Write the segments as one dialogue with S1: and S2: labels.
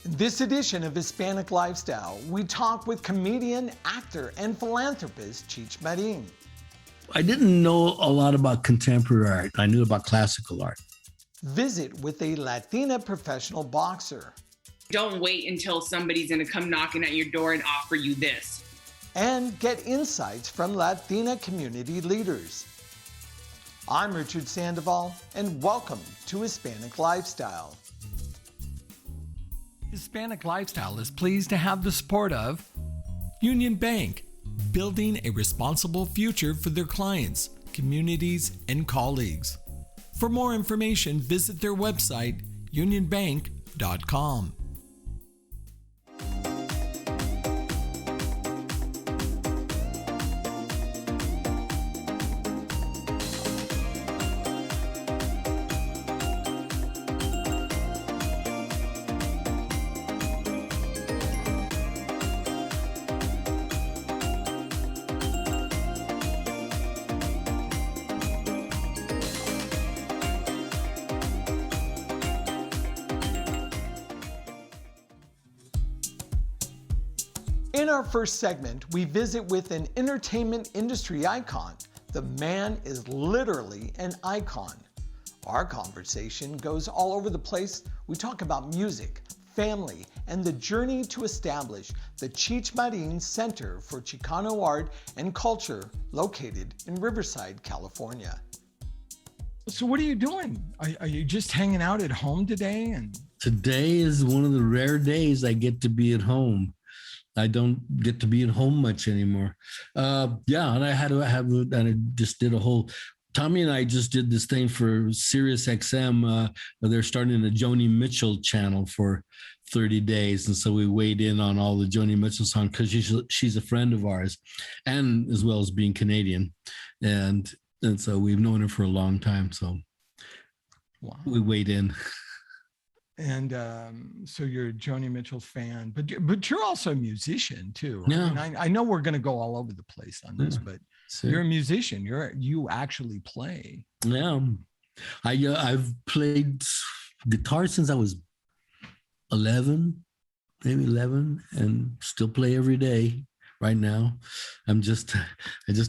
S1: In this edition of Hispanic Lifestyle, we talk with comedian, actor, and philanthropist Cheech Marin.
S2: I didn't know a lot about contemporary art. I knew about classical art.
S1: Visit with a Latina professional boxer.
S3: Don't wait until somebody's gonna come knocking at your door and offer you this.
S1: And get insights from Latina community leaders. I'm Richard Sandoval, and welcome to Hispanic Lifestyle. Hispanic Lifestyle is pleased to have the support of Union Bank, building a responsible future for their clients, communities, and colleagues. For more information, visit their website, unionbank.com. In our first segment, we visit with an entertainment industry icon. The man is literally an icon. Our conversation goes all over the place. We talk about music, family, and the journey to establish the Cheech Marin Center for Chicano Art and Culture located in Riverside, California. So what are you doing? Are you just hanging out at home today?
S2: Today is one of the rare days I get to be at home. I don't get to be at home much anymore. And I just did a whole, Tommy and I just did this thing for Sirius XM. They're starting a Joni Mitchell channel for 30 days. And so we weighed in on all the Joni Mitchell songs because she's a friend of ours, and as well as being Canadian. And so we've known her for a long time. So wow. We weighed in.
S1: And so you're a Joni Mitchell fan, but you're also a musician too.
S2: Yeah.
S1: I know we're going to go all over the place on this, but you're a musician. You actually play.
S2: Yeah, I've played guitar since I was 11, maybe 11, and still play every day. Right now, I just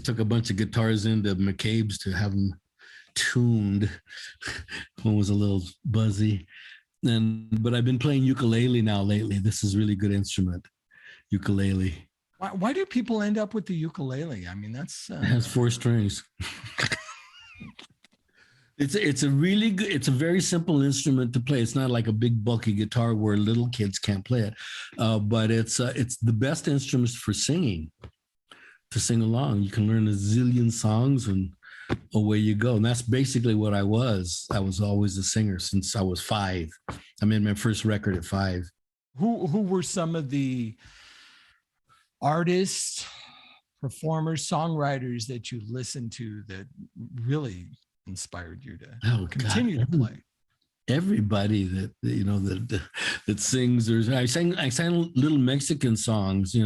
S2: took a bunch of guitars into McCabe's to have them tuned. One was a little buzzy. But I've been playing ukulele now lately. This is a really good instrument, ukulele.
S1: Why do people end up with the ukulele? I mean, it
S2: has 4 strings. It's a really good, it's a very simple instrument to play. It's not like a big bulky guitar where little kids can't play it, but it's the best instrument for singing, to sing along. You can learn a zillion songs and away you go. And that's basically what I was. I was always a singer since I was 5. I made my first record at 5.
S1: Who were some of the artists, performers, songwriters that you listened to that really inspired you to continue to play?
S2: Everybody that sings. I sang little Mexican songs,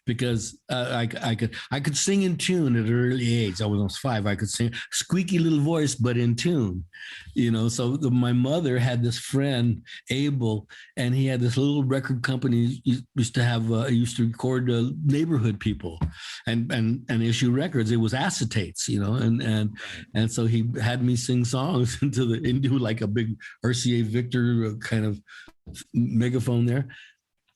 S2: because I could sing in tune at an early age. I was 5. I could sing squeaky little voice, but in tune, So my mother had this friend Abel, and he had this little record company. He used to record neighborhood people, and issue records. It was acetates, and so he had me sing songs into like a big RCA Victor kind of megaphone there,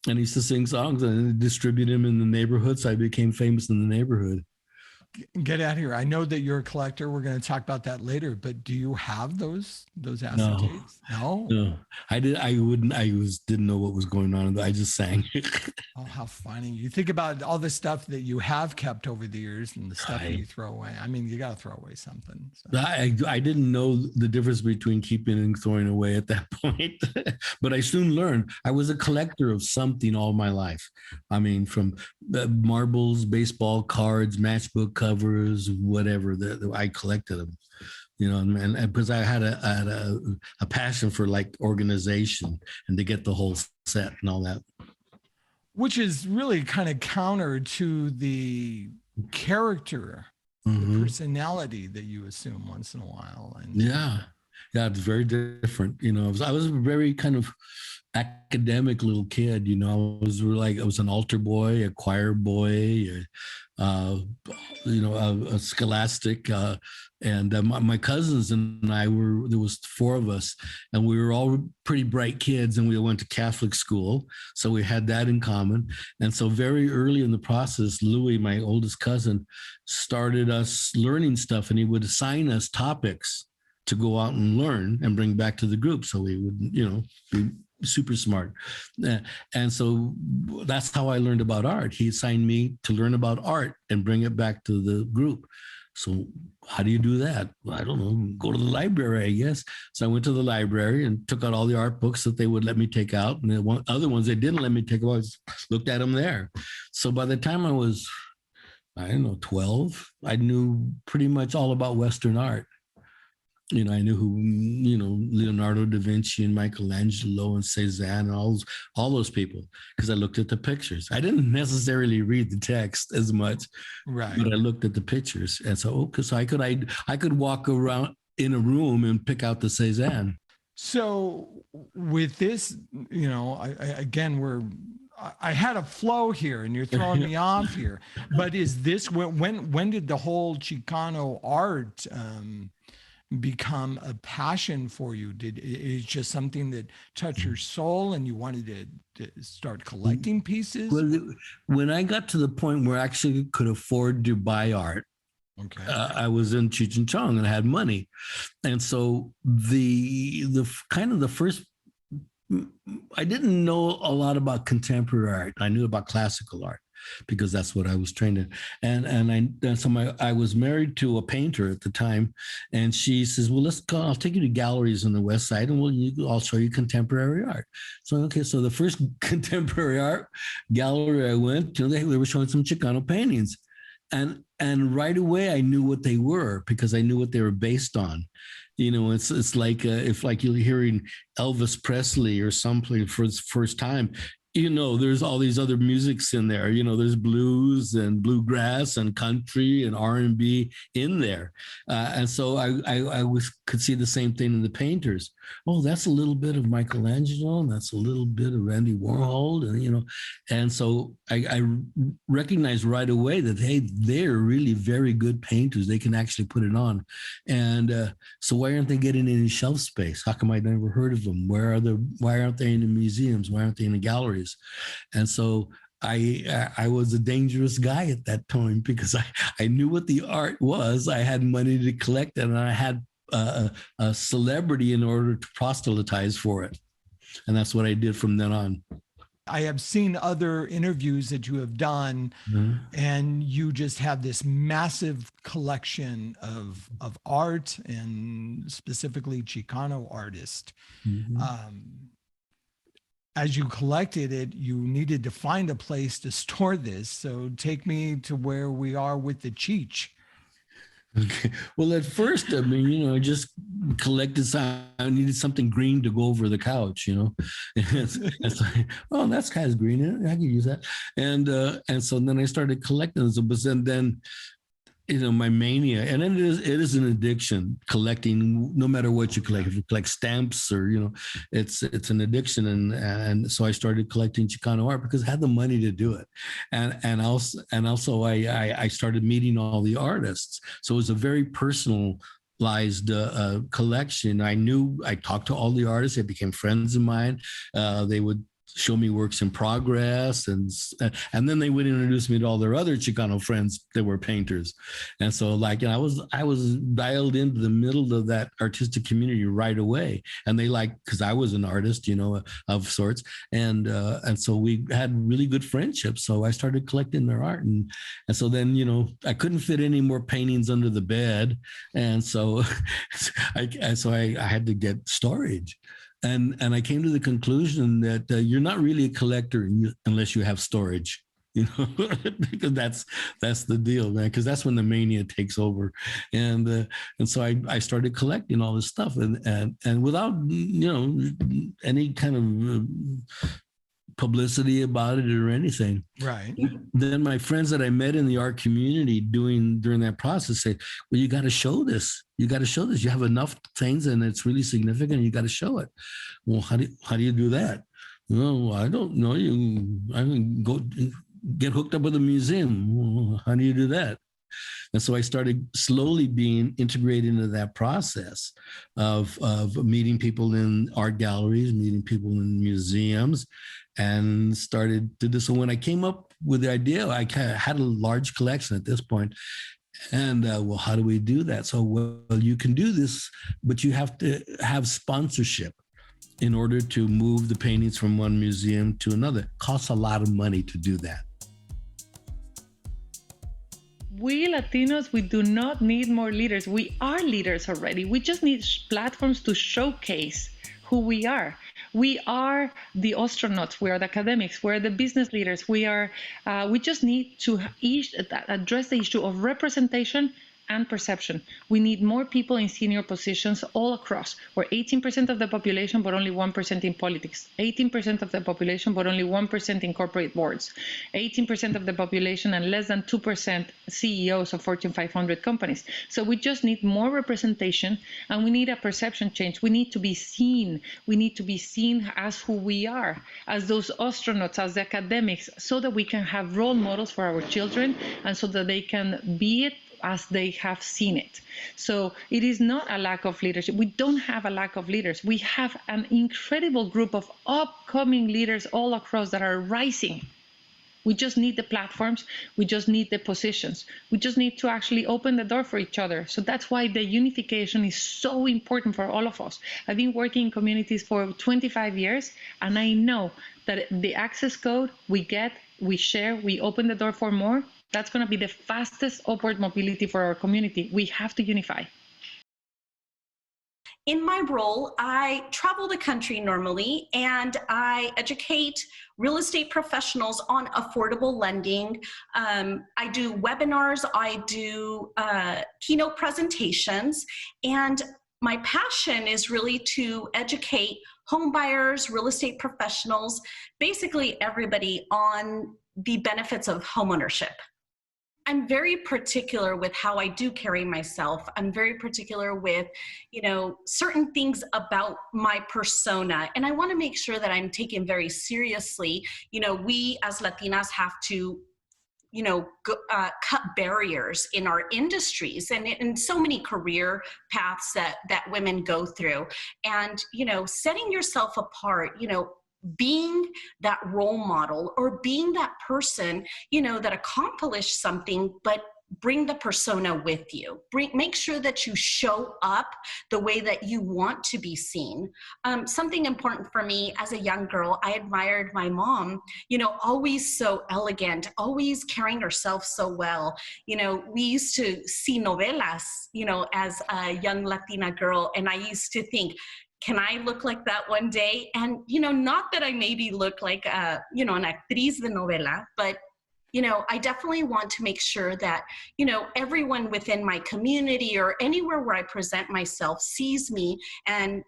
S2: and he used to sing songs and distribute them in the neighborhood. So I became famous in the neighborhood.
S1: Get out of here. I know that you're a collector. We're going to talk about that later, but do you have those acetates?
S2: No. I didn't know what was going on. I just sang.
S1: Oh, how funny. You think about all the stuff that you have kept over the years and the stuff that you throw away. I mean, you got to throw away something. So.
S2: I didn't know the difference between keeping and throwing away at that point, but I soon learned. I was a collector of something all my life. I mean, from marbles, baseball cards, matchbook covers, whatever. I collected them, and because I had a passion for like organization and to get the whole set and all that.
S1: Which is really kind of counter to the character, the personality that you assume once in a while. And
S2: yeah. Yeah, it's very different. I was a very kind of academic little kid. I was an altar boy, a choir boy, uh, a scholastic, and my cousins and I there was four of us, and we were all pretty bright kids, and we went to Catholic school, so we had that in common. And so very early in the process, Louis, my oldest cousin, started us learning stuff, and he would assign us topics to go out and learn and bring back to the group. So we would, be super smart. And so that's how I learned about art. He assigned me to learn about art and bring it back to the group. So how do you do that? Well, I don't know, go to the library, I guess. So I went to the library and took out all the art books that they would let me take out. And the other ones they didn't let me take out, I just looked at them there. So by the time I was, 12, I knew pretty much all about Western art. I knew who, Leonardo da Vinci and Michelangelo and Cézanne and all those people, because I looked at the pictures. I didn't necessarily read the text as much,
S1: Right.
S2: but I looked at the pictures. And so I could walk around in a room and pick out the Cézanne.
S1: So with this, I had a flow here and you're throwing me off here, but is this, when did the whole Chicano art, become a passion for you? It's just something that touched your soul and you wanted to start collecting pieces?
S2: Well, when I got to the point where I actually could afford to buy art,
S1: okay,
S2: I was in Cheech and Chong and I had money. And so the kind of the first, I didn't know a lot about contemporary art. I knew about classical art, because that's what I was trained in. And I was married to a painter at the time, and she says, well, let's go, I'll take you to galleries on the West Side and I'll show you contemporary art. So, okay, so the first contemporary art gallery I went to, they were showing some Chicano paintings. And right away I knew what they were, because I knew what they were based on. It's like if like you're hearing Elvis Presley or something for the first time, there's all these other musics in there. There's blues and bluegrass and country and R&B in there. And so I could see the same thing in the painters. Oh, that's a little bit of Michelangelo, and that's a little bit of Andy Warhol. And so I recognized right away that, hey, they're really very good painters. They can actually put it on. And so why aren't they getting any shelf space? How come I never heard of them? Why aren't they in the museums? Why aren't they in the galleries? And so I was a dangerous guy at that time, because I knew what the art was. I had money to collect it, and I had a celebrity in order to proselytize for it. And that's what I did from then on.
S1: I have seen other interviews that you have done, and you just have this massive collection of art, and specifically Chicano artists. As you collected it, you needed to find a place to store this. So take me to where we are with the Cheech.
S2: Okay. Well, at first, I just collected. I needed something green to go over the couch, It's like, oh, that's kind of green. I can use that. And so then I started collecting. So, but then my mania, and it is an addiction, collecting, no matter what you collect. If you collect stamps or, it's an addiction. And so I started collecting Chicano art because I had the money to do it. And also I started meeting all the artists. So it was a very personalized collection. I talked to all the artists. They became friends of mine. They would show me works in progress, and then they would introduce me to all their other Chicano friends that were painters. And so I was dialed into the middle of that artistic community right away, and they because I was an artist, of sorts, and so we had really good friendships. So I started collecting their art, and so then I couldn't fit any more paintings under the bed, and so I had to get storage. And I came to the conclusion that you're not really a collector unless you have storage, because that's the deal, man. Because that's when the mania takes over, and so I started collecting all this stuff, and without any kind of publicity about it or anything.
S1: Right.
S2: Then my friends that I met in the art community during that process say, well, you got to show this. You got to show this. You have enough things and it's really significant. You got to show it. Well, how do you do that? Well, I don't know. I can go get hooked up with a museum. Well, how do you do that? And so I started slowly being integrated into that process of meeting people in art galleries, meeting people in museums, and started to do. So when I came up with the idea, I had a large collection at this point. And well, how do we do that? So, well, you can do this, but you have to have sponsorship in order to move the paintings from one museum to another. It costs a lot of money to do that.
S4: We Latinos, we do not need more leaders. We are leaders already. We just need platforms to showcase who we are. We are the astronauts. We are the academics. We are the business leaders. We just need to address the issue of representation and perception. We need more people in senior positions all across. We're 18% of the population, but only 1% in politics. 18% of the population, but only 1% in corporate boards. 18% of the population and less than 2% CEOs of Fortune 500 companies. So we just need more representation, and we need a perception change. We need to be seen. We need to be seen as who we are, as those astronauts, as the academics, so that we can have role models for our children, and so that they can be it as they have seen it. So it is not a lack of leadership. We don't have a lack of leaders. We have an incredible group of upcoming leaders all across that are rising. We just need the platforms. We just need the positions. We just need to actually open the door for each other. So that's why the unification is so important for all of us. I've been working in communities for 25 years, and I know that the access code we get, we share, we open the door for more. That's going to be the fastest upward mobility for our community. We have to unify.
S5: In my role, I travel the country normally, and I educate real estate professionals on affordable lending. I do webinars, I do keynote presentations, and my passion is really to educate home buyers, real estate professionals, basically everybody on the benefits of homeownership. I'm very particular with how I do carry myself. I'm very particular with, certain things about my persona. And I want to make sure that I'm taken very seriously. We as Latinas have to, cut barriers in our industries and in so many career paths that women go through. And, setting yourself apart, being that role model or being that person, that accomplished something, but bring the persona with you. Make sure that you show up the way that you want to be seen. Something important for me as a young girl, I admired my mom, always so elegant, always carrying herself so well. We used to see novelas, as a young Latina girl, and I used to think, can I look like that one day? And, not that I maybe look like, an actriz de novela, but, I definitely want to make sure that, everyone within my community or anywhere where I present myself sees me and,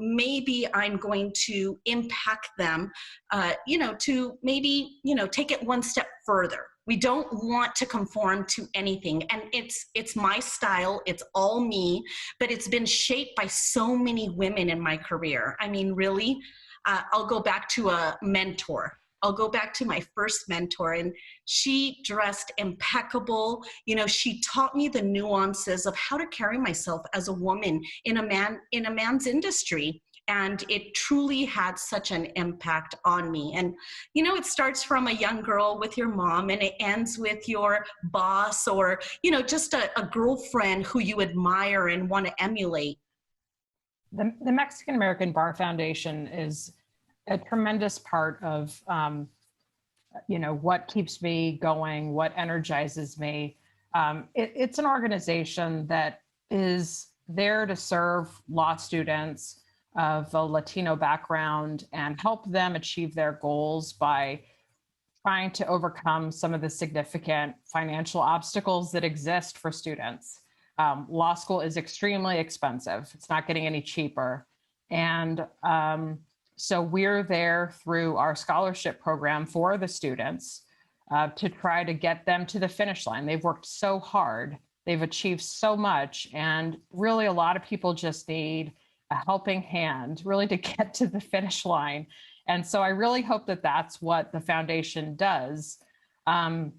S5: maybe I'm going to impact them, to maybe, take it one step further. We don't want to conform to anything. And it's my style, it's all me, but it's been shaped by so many women in my career. I mean, really, I'll go back to a mentor. I'll go back to my first mentor, and she dressed impeccable. She taught me the nuances of how to carry myself as a woman in a man's industry. And it truly had such an impact on me. And, it starts from a young girl with your mom, and it ends with your boss or, just a girlfriend who you admire and want to emulate.
S6: The Mexican American Bar Foundation is a tremendous part of, what keeps me going, what energizes me. It's an organization that is there to serve law students of a Latino background and help them achieve their goals by trying to overcome some of the significant financial obstacles that exist for students. Law school is extremely expensive. It's not getting any cheaper. And So we're there through our scholarship program for the students to try to get them to the finish line. They've worked so hard. They've achieved so much. And really, a lot of people just need a helping hand really to get to the finish line. And so I really hope that that's what the foundation does. And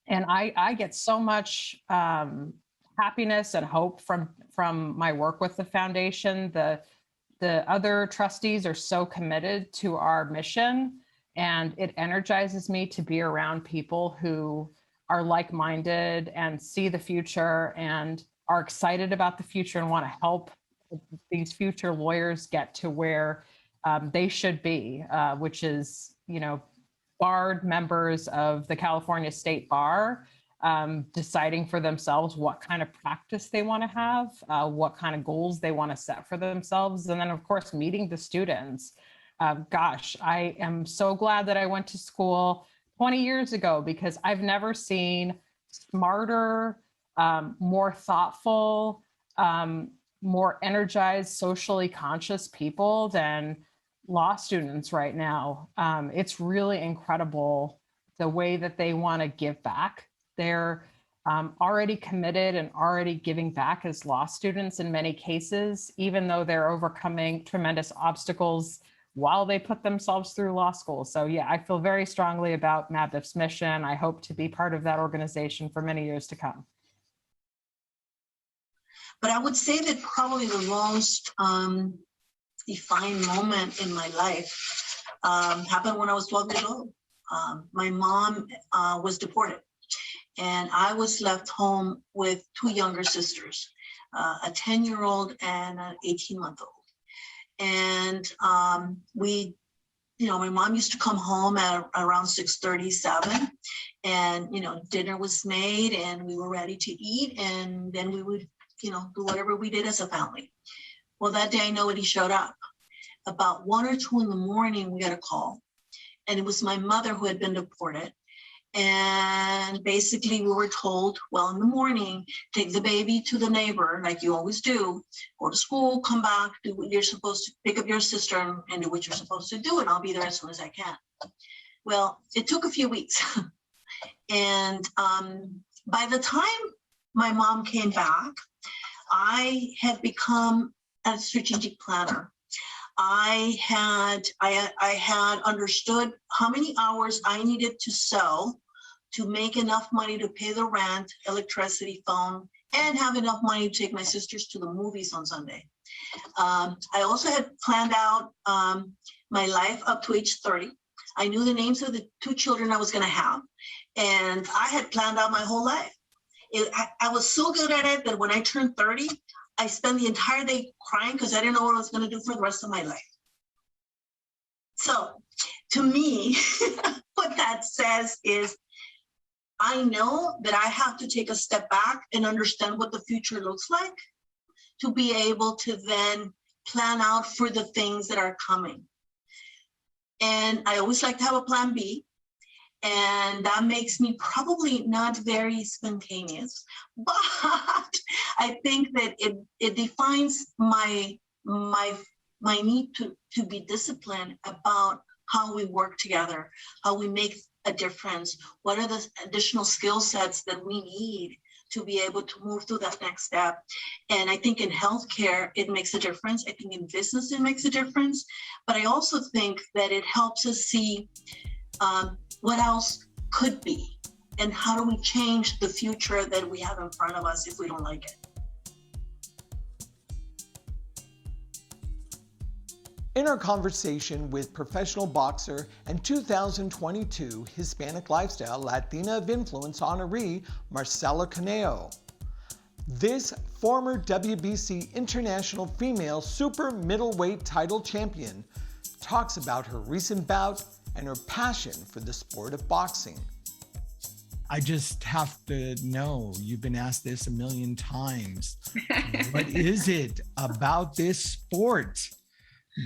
S6: I get so much happiness and hope from my work with the foundation. The other trustees are so committed to our mission, and it energizes me to be around people who are like-minded and see the future and are excited about the future and want to help these future lawyers get to where they should be, which is, barred members of the California State Bar, deciding for themselves what kind of practice they want to have, what kind of goals they want to set for themselves. And then, of course, meeting the students. Gosh, I am so glad that I went to school 20 years ago, because I've never seen smarter, more thoughtful, more energized, socially conscious people than law students right now. It's really incredible the way that they want to give back. They're already committed and already giving back as law students in many cases, even though they're overcoming tremendous obstacles while they put themselves through law school. So yeah, I feel very strongly about MABIF's mission. I hope to be part of that organization for many years to come.
S7: But I would say that probably the most defined moment in my life happened when I was 12 years old. My mom was deported, and I was left home with two younger sisters, a 10-year-old and an 18-month-old. And we, my mom used to come home at around 6:37, and, dinner was made and we were ready to eat. And then we would, do whatever we did as a family. Well, that day, nobody showed up. About 1 or 2 in the morning, we got a call, and it was my mother who had been deported. And basically we were told, well, in the morning, take the baby to the neighbor, like you always do, go to school, come back, do what you're supposed to, pick up your sister and do what you're supposed to do, and I'll be there as soon as I can. Well, it took a few weeks. And by the time my mom came back, I had become a strategic planner. I had understood how many hours I needed to sell to make enough money to pay the rent, electricity, phone, and have enough money to take my sisters to the movies on Sunday. I also had planned out my life up to age 30. I knew the names of the 2 children I was going to have, and I had planned out my whole life. I was so good at it that when I turned 30, I spent the entire day crying because I didn't know what I was going to do for the rest of my life. So to me, what that says is, I know that I have to take a step back and understand what the future looks like to be able to then plan out for the things that are coming. And I always like to have a plan B. And that makes me probably not very spontaneous, but I think that it defines my need to be disciplined about how we work together, how we make a difference, what are the additional skill sets that we need to be able to move through that next step. And I think in healthcare, it makes a difference. I think in business, it makes a difference. But I also think that it helps us see what else could be, and how do we change the future that we have in front of us if we don't like it.
S1: In our conversation with professional boxer and 2022 Hispanic Lifestyle Latina of Influence honoree Maricela Cornejo. This former WBC International Female Super Middleweight title champion talks about her recent bout and her passion for the sport of boxing. I just have to know, you've been asked this a million times. What is it about this sport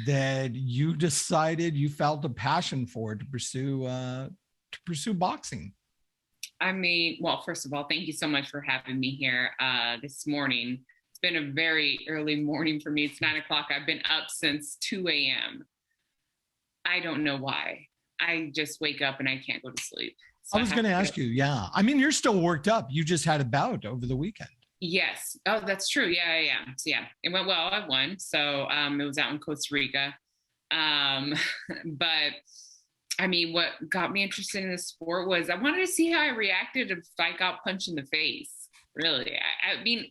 S1: that you decided you felt a passion for to pursue boxing?
S3: I mean, well, first of all, thank you so much for having me here this morning. It's been a very early morning for me. It's 9 o'clock. I've been up since 2 a.m. I don't know why. I just wake up and I can't go to sleep. So
S1: I was going to ask you. Yeah. I mean, you're still worked up. You just had a bout over the weekend.
S3: Yes. Oh, that's true. Yeah. So yeah, it went well. I won. So it was out in Costa Rica. But I mean, what got me interested in the sport was I wanted to see how I reacted if I got punched in the face. Really. I mean,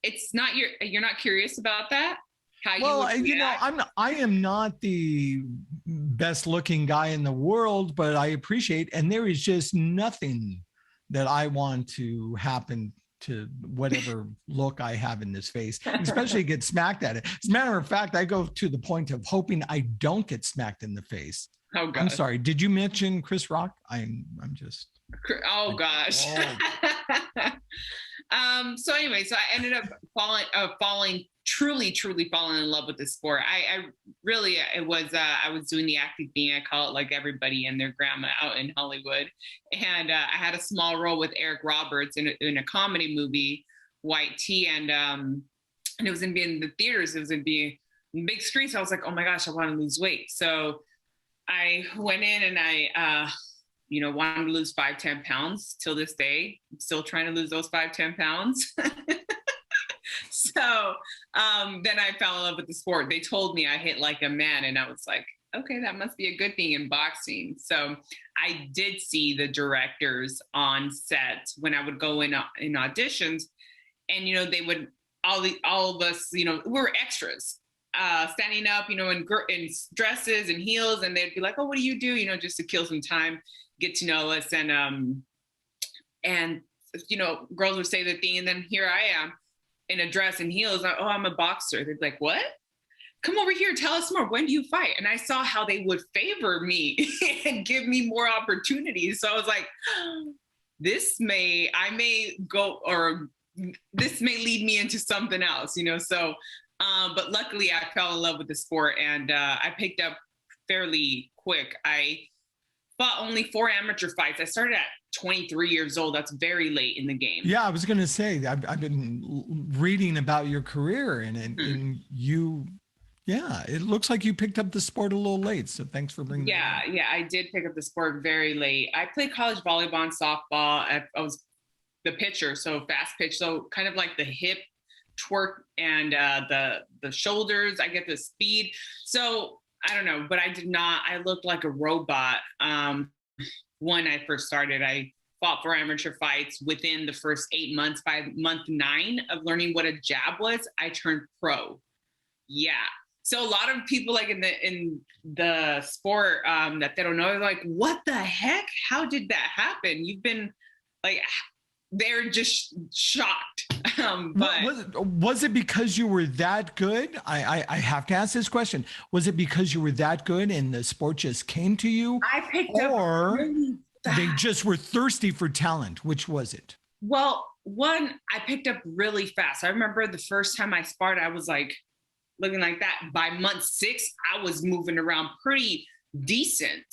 S3: it's not you're not curious about that? How you know,
S1: I am not the best looking guy in the world, but I appreciate, and there is just nothing that I want to happen to whatever look I have in this face, especially get smacked at it. As a matter of fact, I go to the point of hoping I don't get smacked in the face.
S3: Oh, God.
S1: I'm sorry. Did you mention Chris Rock? I'm just.
S3: Oh gosh. So anyway, so I ended up truly falling in love with the sport. I was doing the acting thing. I call it like everybody and their grandma out in Hollywood. And I had a small role with Eric Roberts in a comedy movie, White Tea. And it was in the theaters. It was in the big screen. So I was like, oh my gosh, I want to lose weight. So I went in and I, wanted to lose 5-10 pounds till this day. I'm still trying to lose those 5-10 pounds. So then I fell in love with the sport. They told me I hit like a man, and I was like, okay, that must be a good thing in boxing. So I did see the directors on set when I would go in auditions, and they would all of us, we were extras. Standing up, in dresses and heels, and they'd be like, "Oh, what do you do?" Just to kill some time, get to know us, and girls would say the thing, and then here I am in a dress and heels. Oh, I'm a boxer. They'd be like, "What? Come over here, tell us more. When do you fight?" And I saw how they would favor me and give me more opportunities. So I was like, this may lead me into something else, So. But luckily I fell in love with the sport, and I picked up fairly quick. I fought only 4 amateur fights. I started at 23 years old. That's very late in the game.
S1: Yeah, I was going to say, I've been reading about your career, and you, it looks like you picked up the sport a little late. So thanks for bringing that up.
S3: Yeah, I did pick up the sport very late. I played college volleyball and softball. I was the pitcher, so fast pitch, so kind of like the hip twerk and the shoulders. I get the speed. So I don't know, but I looked like a robot. When I first started, I fought 4 amateur fights within the first 8 months. By month 9 of learning what a jab was, I turned pro. Yeah. So a lot of people like in the sport that they don't know, they're like, what the heck? How did that happen? You've been like, they're just shocked. But
S1: was it because you were that good? I have to ask this question. Was it because you were that good and the sport just came to you?
S3: I picked up really fast.
S1: They just were thirsty for talent. Which was it?
S3: Well, one, I picked up really fast. I remember the first time I sparred, I was like looking like that. By month 6, I was moving around pretty decent.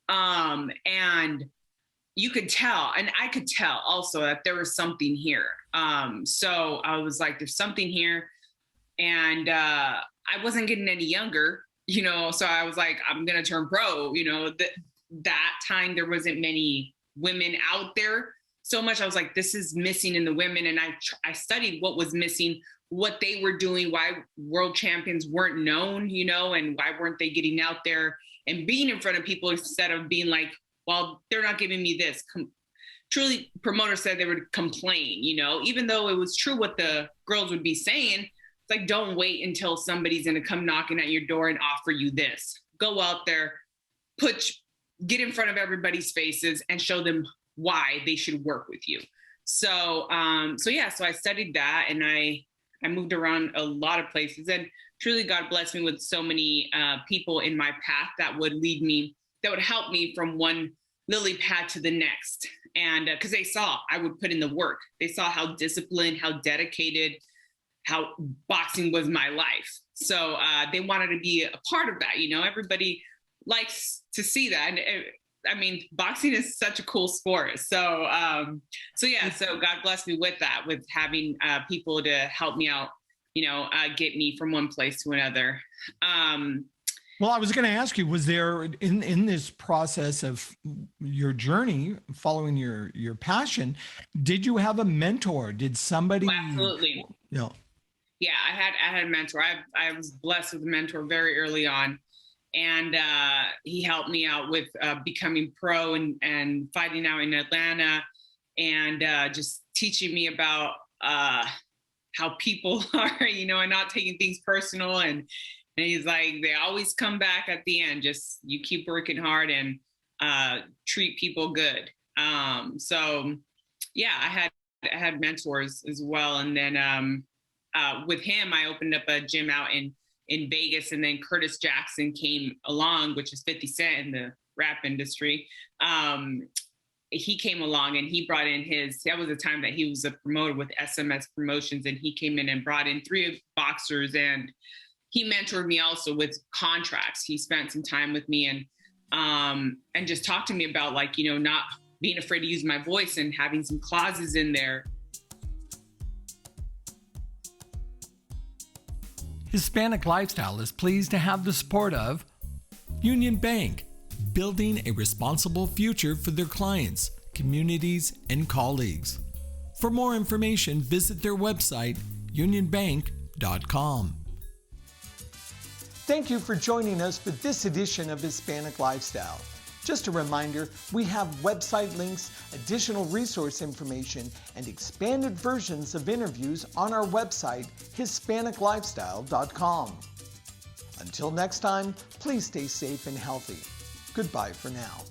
S3: And you could tell, and I could tell also that there was something here. So I was like, there's something here. And I wasn't getting any younger, so I was like, I'm going to turn pro. That time there wasn't many women out there so much. I was like, this is missing in the women. And I studied what was missing, what they were doing, why world champions weren't known, and why weren't they getting out there and being in front of people instead of being like, well, they're not giving me this. Truly, promoters said they would complain, even though it was true what the girls would be saying. It's like, don't wait until somebody's going to come knocking at your door and offer you this. Go out there, get in front of everybody's faces and show them why they should work with you. So I studied that, and I moved around a lot of places, and truly God blessed me with so many people in my path that would lead me, that would help me from one lily pad to the next. And because they saw I would put in the work. They saw how disciplined, how dedicated, how boxing was my life. So they wanted to be a part of that. Everybody likes to see that. And boxing is such a cool sport. So God blessed me with that, with having people to help me out, get me from one place to another.
S1: Well, I was going to ask you, was there in this process of your journey, following your passion, did you have a mentor? Did somebody?
S3: Oh, absolutely.
S1: You know,
S3: Yeah, I had a mentor. I was blessed with a mentor very early on, and he helped me out with becoming pro and fighting out in Atlanta, and just teaching me about how people are, you know, and not taking things personal. And he's like, they always come back at the end. Just you keep working hard and treat people good. So yeah, I had mentors as well. And then with him, I opened up a gym out in Vegas, and then Curtis Jackson came along, which is 50 Cent in the rap industry. He came along and he brought in that was the time that he was a promoter with SMS Promotions, and he came in and brought in 3 boxers, and he mentored me also with contracts. He spent some time with me and just talked to me about, like, you know, not being afraid to use my voice and having some clauses in there.
S1: Hispanic Lifestyle is pleased to have the support of Union Bank, building a responsible future for their clients, communities, and colleagues. For more information, visit their website, unionbank.com. Thank you for joining us for this edition of Hispanic Lifestyle. Just a reminder, we have website links, additional resource information, and expanded versions of interviews on our website, HispanicLifestyle.com. Until next time, please stay safe and healthy. Goodbye for now.